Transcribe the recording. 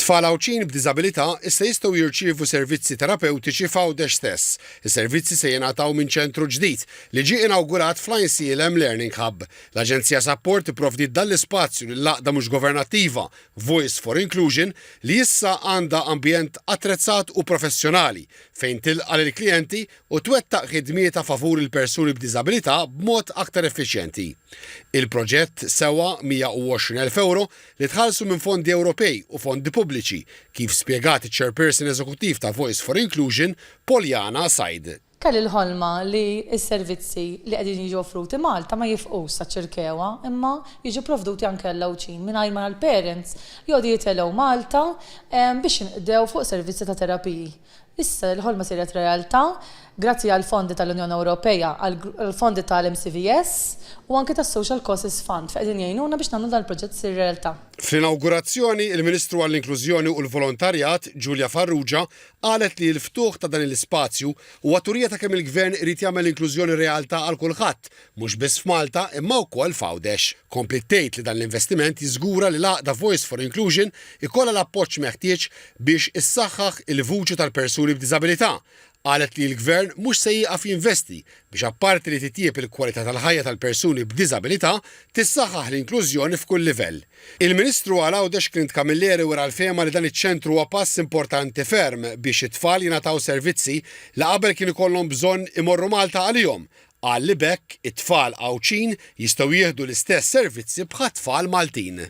It-tfal Awċin b'diżabilità issa jistgħu jirċievu servizzi terapeutiċi f'Għawdex stess. Is-servizzi se jingħataw minn ċentru ġdid li ġie inawgurat fl-ICLM Learning Hub. L-Aġenzija Support tipprovdiet dan l-ispazju lill-għaqda mhux governattiva Voice for Inclusion li issa għandha ambjent attrezzat u professjonali fejn tilqa' lill-klijenti u twettaq ħidmiet a favur il-persuni b'diżabilità b'mod aktar effiċjenti. Il-proġett sewa 120,000 euro li tħallsu minn fondi Ewropej u fondi pubbliċi, kif spjegat iċ-Chairperson Eżekuttiv ta' Voice for Inclusion, Poljana Sajd. Kelli l-ħolma li s-servizzi li qegħdin jiġu offruti Malta ma jifqux sa ċirkewa, imma jiġu provduti anke l-Awċin mingħajr ma l-parents jgħodu jitelgħu Malta biex inqdew fuq servizzi ta' terapiji. Issa l-ħolma siret realtà grazzi għal fondi tal-Unjoni Ewropea, għal fondi tal-MCVS u anke tas-Social Causes Fund qegħdin jgħinuna biex nagħmlu dan il-proġett sir realtà. Fl-inaugurazzjoni, il-Ministru għall-Inklużjoni u l-Volontarjat, Giulia Farrugia, qalet li l-ftuħ ta' dan l-ispazju huwa turija ta' kemm il-Gvern irid jagħmel inklużjoni realtà għal kulħadd, mhux biss f'Malta imma wkoll f'Għawdex. Kompli tgħid li dan l-investiment jiżgura li l-għaqda Voice for Inclusion ikollha l-appoġġ meħtieġ biex issaħħaħ il-vuċi tal-persuni b'diżabilità. Qalet li l-Gvern mhux se jieqaf jinvesti biex apparti li titjieb il-kwalità tal-ħajja tal-persuni b'diżabilità tissaħħaħ l-inklużjoni f'kull livell. Il-Ministru għal Għawdex Clint Camilleri wara l-fehma li dan iċ-ċentru huwa pass importanti ferm biex it-tfal jingħataw servizzi li qabel kien ikollhom bżonn imorru Malta għalihom. Qal li bekk it-tfal Awċin jistgħu jieħdu l-istess servizzi bħat tfal Maltin.